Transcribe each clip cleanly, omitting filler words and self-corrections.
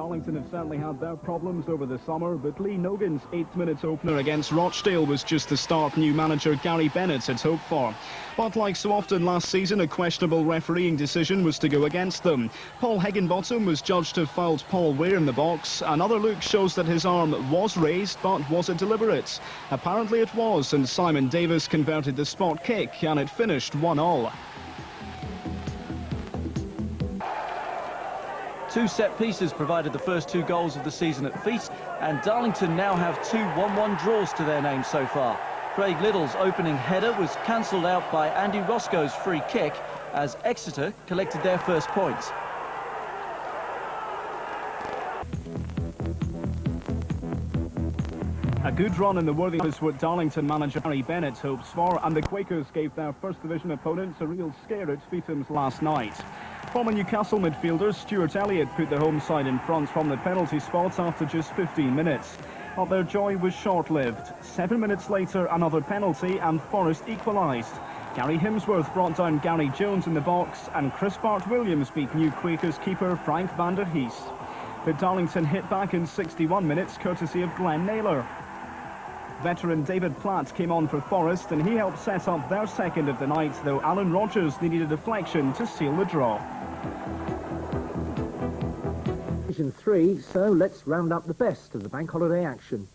Darlington have certainly had their problems over the summer, but Lee Nogan's 8th-minute opener against Rochdale was just the start new manager Gary Bennet had hoped for. But like so often last season, a questionable refereeing decision was to go against them. Paul Higginbottom was judged to have fouled Paul Ware in the box. Another look shows that his arm was raised, but was it deliberate? Apparently it was, and Simon Davis converted the spot kick, and it finished 1-1. Two set pieces provided the first 2 goals of the season at Feast, and Darlington now have 2 1-1 draws to their name so far. Craig Little's opening header was cancelled out by Andy Roscoe's free kick as Exeter collected their first points. A good run in the worthy is what Darlington manager Gary Bennet hopes for, and the Quakers gave their First Division opponents a real scare at Feetham's last night. Former Newcastle midfielder Stuart Elliott put the home side in front from the penalty spot after just 15 minutes. But their joy was short-lived. 7 minutes later, another penalty, and Forrest equalised. Gary Himsworth brought down Gary Jones in the box, and Chris Bart-Williams beat new Quakers keeper Frank van der Hees. But Darlington hit back in 61 minutes, courtesy of Glenn Naylor. Veteran David Platt came on for Forrest, and he helped set up their second of the night, though Alan Rogers needed a deflection to seal the draw. Division 3, so let's round up the best of the bank holiday action.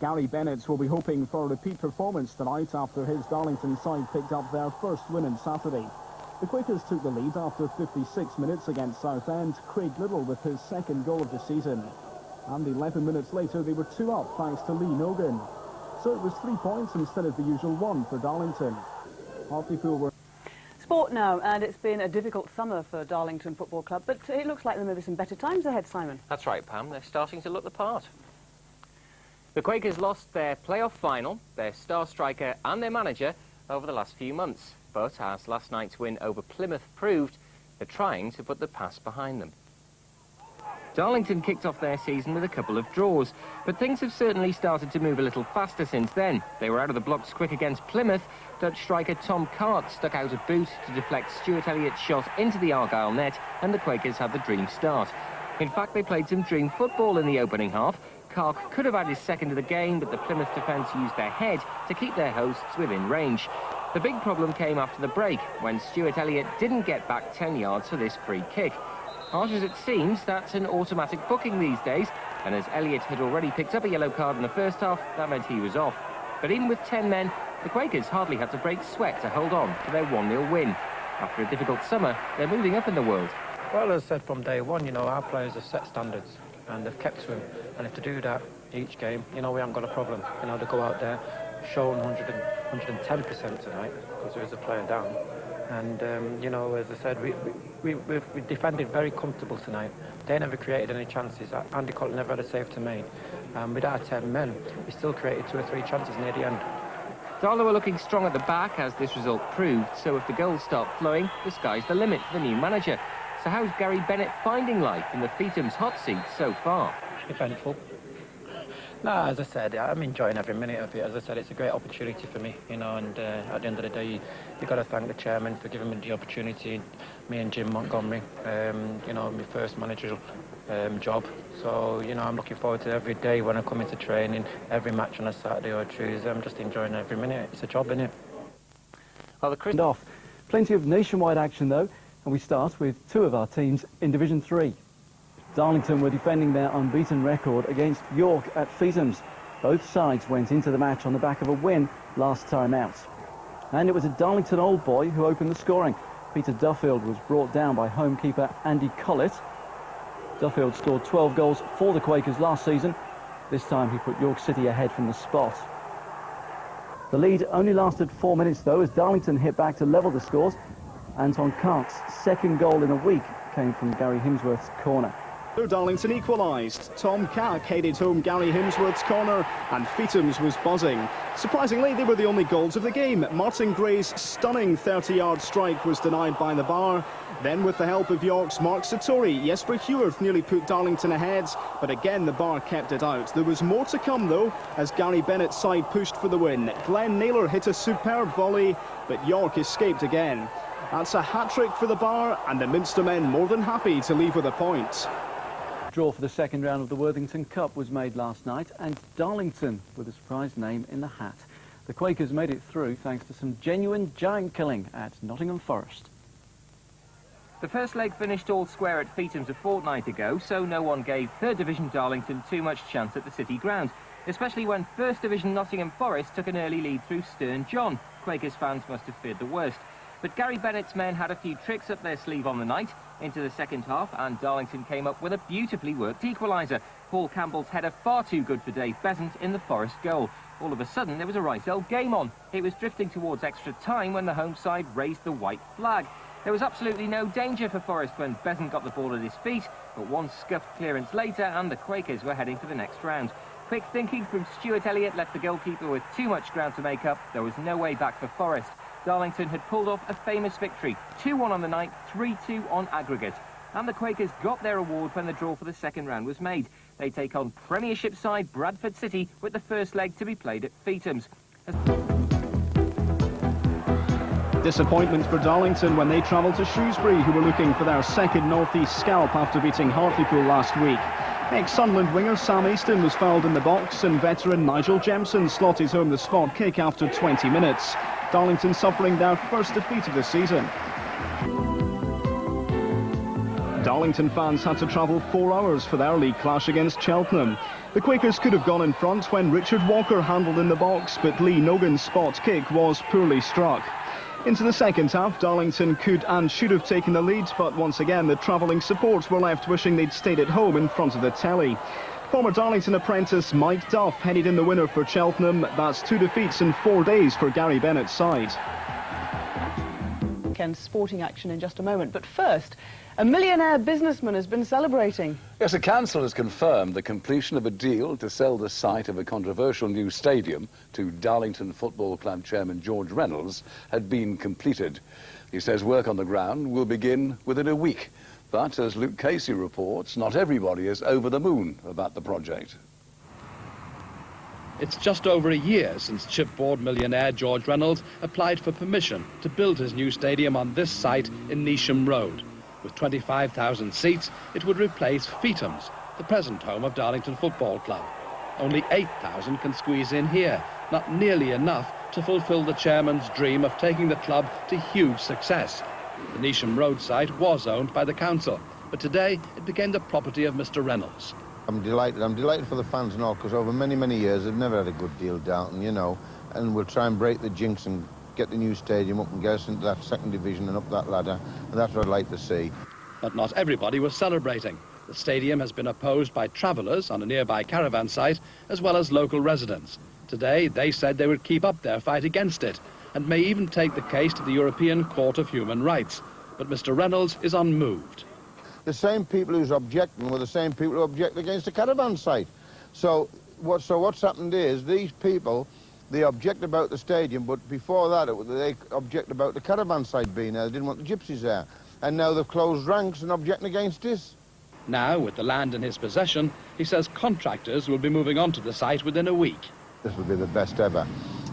Gary Bennet will be hoping for a repeat performance tonight after his Darlington side picked up their first win on Saturday. The Quakers took the lead after 56 minutes against Southend, Craig Little with his second goal of the season. And 11 minutes later they were 2 up thanks to Lee Nogan. So it was 3 points instead of the usual 1 for Darlington. Hartlepool were... Sport now, and it's been a difficult summer for Darlington Football Club, but it looks like there may be some better times ahead, Simon. That's right, Pam. They're starting to look the part. The Quakers lost their playoff final, their star striker and their manager over the last few months. But as last night's win over Plymouth proved, they're trying to put the past behind them. Darlington kicked off their season with a couple of draws, but things have certainly started to move a little faster since then. They were out of the blocks quick against Plymouth. Dutch striker Tom Cart stuck out a boot to deflect Stuart Elliott's shot into the Argyle net, and the Quakers had the dream start. In fact, they played some dream football in the opening half. Cark could have had his second of the game, but the Plymouth defence used their head to keep their hosts within range. The big problem came after the break, when Stuart Elliott didn't get back 10 yards for this free kick. Harsh as it seems, that's an automatic booking these days, and as Elliott had already picked up a yellow card in the first half, that meant he was off. But even with 10 men, the Quakers hardly had to break sweat to hold on to their 1-0 win. After a difficult summer, they're moving up in the world. Well, as I said from day one, you know, our players have set standards, and they've kept to them. And if they do that each game, you know, we haven't got a problem. You know, they go out there, showing 110% tonight, because there is a player down. And, you know, as I said, we defended very comfortable tonight. They never created any chances. Andy Cotton never had a save to make. With our 10 men, we still created 2 or 3 chances near the end. Darla were looking strong at the back, as this result proved, so if the goals start flowing, the sky's the limit for the new manager. So how's Gary Bennet finding life in the Feetham's hot seat so far? Eventful. No, as I said, I'm enjoying every minute of it. As I said, it's a great opportunity for me, you know, and at the end of the day, you've got to thank the chairman for giving me the opportunity, me and Jim Montgomery, you know, my first managerial job. So, you know, I'm looking forward to every day when I come into training, every match on a Saturday or Tuesday. I'm just enjoying every minute. It's a job, isn't it? Well, off. Plenty of nationwide action, though, and we start with 2 of our teams in Division 3. Darlington were defending their unbeaten record against York at Feetham's. Both sides went into the match on the back of a win last time out. And it was a Darlington old boy who opened the scoring. Peter Duffield was brought down by home keeper Andy Collett. Duffield scored 12 goals for the Quakers last season. This time he put York City ahead from the spot. The lead only lasted 4 minutes, though, as Darlington hit back to level the scores. Anton Kark's second goal in a week came from Gary Himsworth's corner. So Darlington equalised. Tom Cark headed home Gary Himsworth's corner, and Feetham's was buzzing. Surprisingly, they were the only goals of the game. Martin Gray's stunning 30-yard strike was denied by the bar. Then, with the help of York's Mark Satori, Jesper Huworth nearly put Darlington ahead, but again the bar kept it out. There was more to come, though, as Gary Bennett's side pushed for the win. Glenn Naylor hit a superb volley, but York escaped again. That's a hat-trick for the bar, and the Minster men more than happy to leave with a point. Draw for the second round of the Worthington Cup was made last night, and Darlington with a surprise name in the hat. The Quakers made it through thanks to some genuine giant killing at Nottingham Forest. The first leg finished all square at Feetham's a fortnight ago, so no one gave third division Darlington too much chance at the City ground, especially when first division Nottingham Forest took an early lead through Stern John. Quakers fans must have feared the worst. But Gary Bennett's men had a few tricks up their sleeve on the night into the second half, and Darlington came up with a beautifully worked equaliser. Paul Campbell's header far too good for Dave Besant in the Forest goal. All of a sudden there was a right old game on. It was drifting towards extra time when the home side raised the white flag. There was absolutely no danger for Forrest when Besant got the ball at his feet, but one scuffed clearance later and the Quakers were heading for the next round. Quick thinking from Stuart Elliott left the goalkeeper with too much ground to make up. There was no way back for Forrest. Darlington had pulled off a famous victory, 2-1 on the night, 3-2 on aggregate. And the Quakers got their award when the draw for the second round was made. They take on Premiership side Bradford City with the first leg to be played at Feetham's. Disappointment for Darlington when they travelled to Shrewsbury, who were looking for their second North East scalp after beating Hartlepool last week. Ex-Sunderland winger Sam Easton was fouled in the box, and veteran Nigel Jemson slotted home the spot kick after 20 minutes. Darlington suffering their first defeat of the season. Darlington fans had to travel 4 hours for their league clash against Cheltenham. The Quakers could have gone in front when Richard Walker handled in the box, but Lee Nogan's spot kick was poorly struck. Into the second half, Darlington could and should have taken the lead, but once again the travelling support were left wishing they'd stayed at home in front of the telly. Former Darlington apprentice Mike Duff headed in the winner for Cheltenham. That's 2 defeats in 4 days for Gary Bennett's side. And sporting action in just a moment. But first, a millionaire businessman has been celebrating. Yes, the council has confirmed the completion of a deal to sell the site of a controversial new stadium to Darlington Football Club chairman George Reynolds had been completed. He says work on the ground will begin within a week. But as Luke Casey reports, not everybody is over the moon about the project. It's just over a year since chipboard millionaire George Reynolds applied for permission to build his new stadium on this site in Neasham Road. With 25,000 seats, it would replace Feetham's, the present home of Darlington Football Club. Only 8,000 can squeeze in here, not nearly enough to fulfil the chairman's dream of taking the club to huge success. The Neasham Road site was owned by the council, but today it became the property of Mr. Reynolds. I'm delighted for the fans and all, because over many, many years they've never had a good deal down, you know, and we'll try and break the jinx and get the new stadium up and get us into that second division and up that ladder, and that's what I'd like to see. But not everybody was celebrating. The stadium has been opposed by travellers on a nearby caravan site, as well as local residents. Today they said they would keep up their fight against it, and may even take the case to the European Court of Human Rights. But Mr. Reynolds is unmoved. The same people who's objecting were the same people who object against the caravan site. So what's happened is these people, they object about the stadium, but before that they object about the caravan site being there. They didn't want the gypsies there. And now they've closed ranks and objecting against this. Now, with the land in his possession, he says contractors will be moving on to the site within a week. This will be the best ever.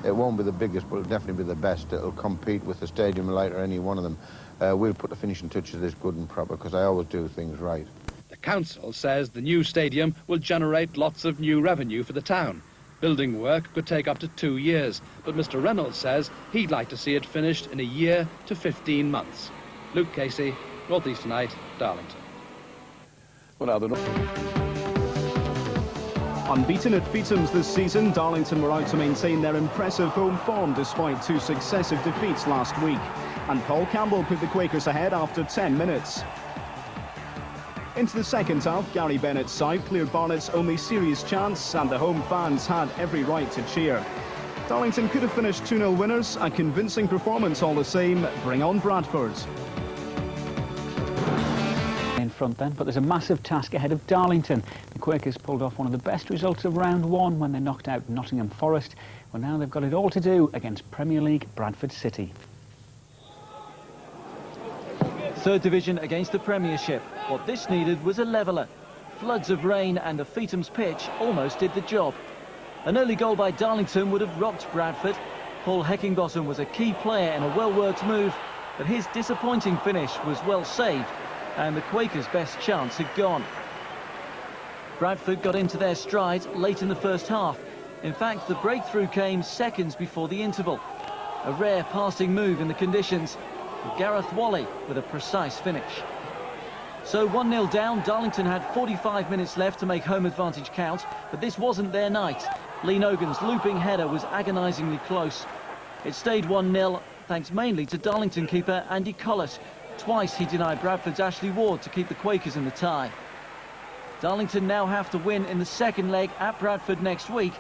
It won't be the biggest, but it'll definitely be the best. It'll compete with the Stadium Light or any one of them. We'll put the finishing touches this good and proper, because I always do things right. The council says the new stadium will generate lots of new revenue for the town. Building work could take up to 2 years, but Mr. Reynolds says he'd like to see it finished in a year to 15 months. Luke Casey, North East Tonight, Darlington. Well, now Unbeaten at Feetham's this season, Darlington were out to maintain their impressive home form despite 2 successive defeats last week. And Paul Campbell put the Quakers ahead after 10 minutes. Into the second half, Gary Bennett's side cleared Barnett's only serious chance, and the home fans had every right to cheer. Darlington could have finished 2-0 winners, a convincing performance all the same. Bring on Bradford. In front then, but there's a massive task ahead of Darlington. The Quakers pulled off one of the best results of round 1 when they knocked out Nottingham Forest. Well, now they've got it all to do against Premier League Bradford City. Third division against the Premiership. What this needed was a leveller. Floods of rain and the Feetham's pitch almost did the job. An early goal by Darlington would have rocked Bradford. Paul Heckingbottom was a key player in a well-worked move, but his disappointing finish was well saved, and the Quakers' best chance had gone. Bradford got into their stride late in the first half. In fact, the breakthrough came seconds before the interval. A rare passing move in the conditions. Gareth Wally with a precise finish. So 1-0 down, Darlington had 45 minutes left to make home advantage count, but this wasn't their night. Lee Nogan's looping header was agonisingly close. It stayed 1-0, thanks mainly to Darlington keeper Andy Collett. Twice he denied Bradford's Ashley Ward to keep the Quakers in the tie. Darlington now have to win in the second leg at Bradford next week,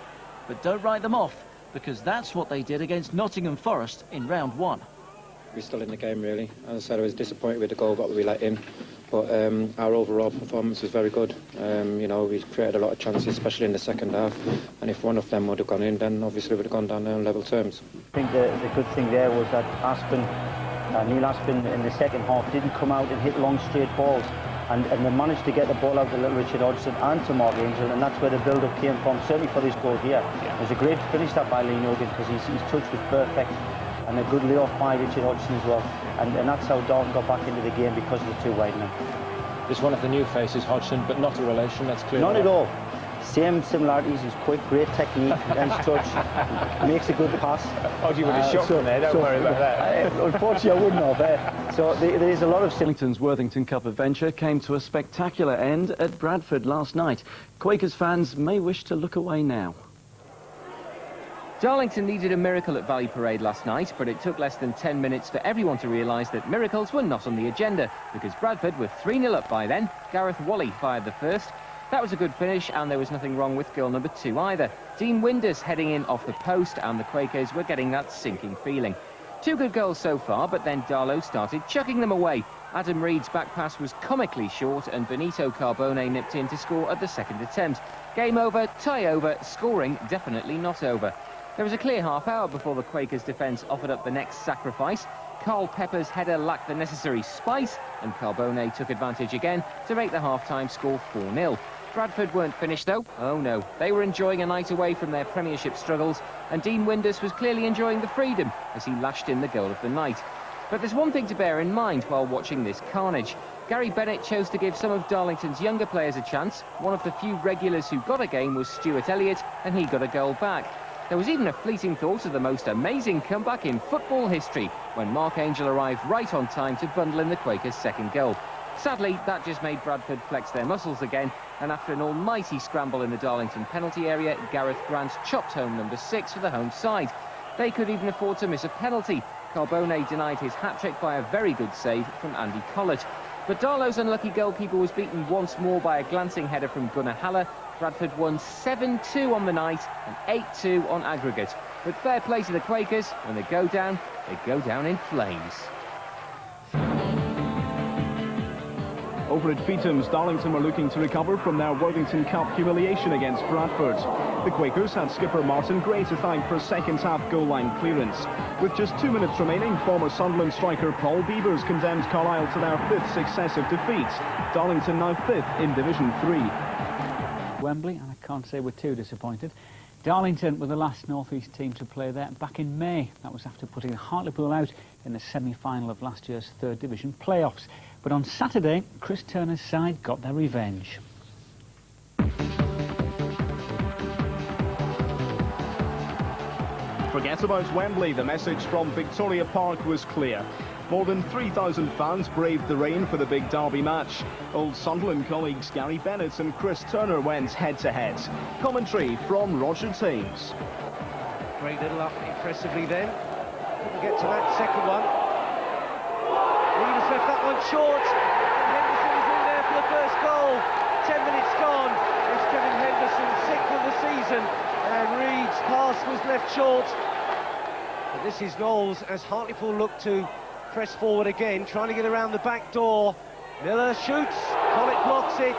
but don't write them off, because that's what they did against Nottingham Forest in round 1. We're still in the game, really. As I said, I was disappointed with the goal that we let in, but our overall performance was very good. You know, we created a lot of chances, especially in the second half, and if one of them would have gone in, then obviously we would have gone down there on level terms. I think the good thing there was that Neil Aspin in the second half didn't come out and hit long straight balls, and they managed to get the ball out to little Richard Hodgson and to Mark Angel, and that's where the build-up came from, certainly for this goal here. It was a great finish that by Lee Nogan, because his touch was perfect, and a good lay-off by Richard Hodgson as well, and that's how Darlington got back into the game, because of the two wide men. It's one of the new faces, Hodgson, but not a relation, that's clear. Not at all. Same similarities, he's quick, great technique, and touch, makes a good pass. Hodgie would have shot from there, don't worry about that. Unfortunately, I wouldn't have. So there is a lot of... Darlington's Worthington Cup adventure came to a spectacular end at Bradford last night. Quakers fans may wish to look away now. Darlington needed a miracle at Valley Parade last night, but it took less than 10 minutes for everyone to realise that miracles were not on the agenda, because Bradford were 3-0 up by then. Gareth Wally fired the first. That was a good finish, and there was nothing wrong with goal number 2 either. Dean Winders heading in off the post, and the Quakers were getting that sinking feeling. 2 good goals so far, but then Darlow started chucking them away. Adam Reid's back pass was comically short, and Benito Carbone nipped in to score at the second attempt. Game over, tie over, scoring definitely not over. There was a clear half hour before the Quakers' defence offered up the next sacrifice. Carl Pepper's header lacked the necessary spice, and Carbone took advantage again to make the half-time score 4-0. Bradford weren't finished though. Oh no, they were enjoying a night away from their Premiership struggles, and Dean Winders was clearly enjoying the freedom as he lashed in the goal of the night. But there's one thing to bear in mind while watching this carnage. Gary Bennet chose to give some of Darlington's younger players a chance. One of the few regulars who got a game was Stuart Elliott, and he got a goal back. There was even a fleeting thought of the most amazing comeback in football history when Mark Angel arrived right on time to bundle in the Quakers' second goal. Sadly, that just made Bradford flex their muscles again, and after an almighty scramble in the Darlington penalty area, Gareth Grant chopped home number 6 for the home side. They could even afford to miss a penalty. Carbone denied his hat-trick by a very good save from Andy Collett. But Darlow's unlucky goalkeeper was beaten once more by a glancing header from Gunnar Haller. Bradford won 7-2 on the night and 8-2 on aggregate. But fair play to the Quakers. When they go down in flames. Over at Feetham's, Darlington were looking to recover from their Worthington Cup humiliation against Bradford. The Quakers had skipper Martin Gray to thank for a second-half goal-line clearance. With just 2 minutes remaining, former Sunderland striker Paul Beavers condemned Carlisle to their 5th successive defeat. Darlington now 5th in Division 3. Wembley, and I can't say we're too disappointed. Darlington were the last North East team to play there back in May. That was after putting Hartlepool out in the semi-final of last year's 3rd Division playoffs. But on Saturday, Chris Turner's side got their revenge. Forget about Wembley. The message from Victoria Park was clear. More than 3,000 fans braved the rain for the big derby match. Old Sunderland colleagues Gary Bennet and Chris Turner went head-to-head. Commentary from Roger Thames. Great little up impressively then. Couldn't get to that second one. Reynolds left that one short. Henderson is in there for the first goal. 10 minutes gone. It's Kevin Henderson, 6th of the season. And Reid's pass was left short. But this is Knowles as Hartlepool look to press forward again, trying to get around the back door. Miller shoots, Collett blocks it.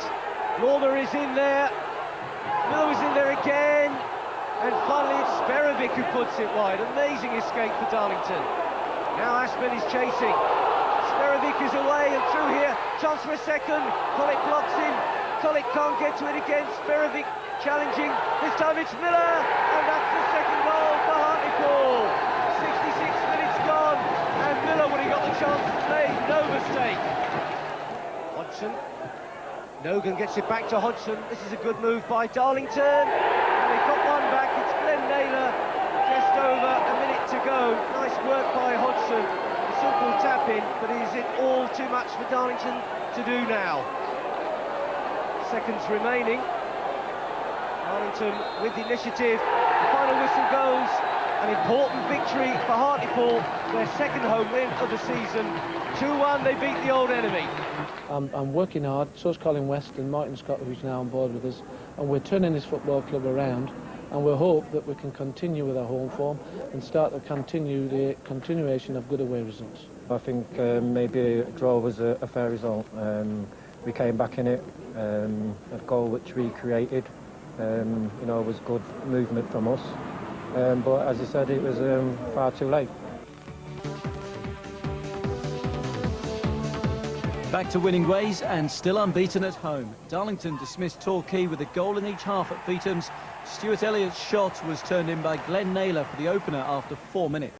Lauder is in there. Miller was in there again. And finally it's Sperovic who puts it wide. Amazing escape for Darlington. Now Aspin is chasing. Sperovic is away and through here. Chance for a second. Collett blocks him. Collett can't get to it again. Sperovic challenging. This time it's Miller. And that's the second goal for Hartlepool. 66 minutes gone. And Miller, when he got the chance, made no mistake. Hodgson. Nogan gets it back to Hodgson. This is a good move by Darlington. And they've got one back. It's Glenn Naylor. Just over a minute to go. Nice work by Hodgson. A simple tap in, but is it all too much for Darlington to do now? Seconds remaining. Darlington with the initiative. The final whistle goes. An important victory for Hartlepool, their second home win of the season. 2-1, they beat the old enemy. I'm working hard, so's Colin West and Martin Scott, who's now on board with us, and we're turning this football club around, and we hope that we can continue with our home form and start to continue the continuation of good away results. I think maybe a draw was a fair result. We came back in it, a goal which we created, you know, was good movement from us. But as I said, it was far too late. Back to winning ways and still unbeaten at home. Darlington dismissed Torquay with a goal in each half at Feetham's. Stuart Elliott's shot was turned in by Glenn Naylor for the opener after 4 minutes.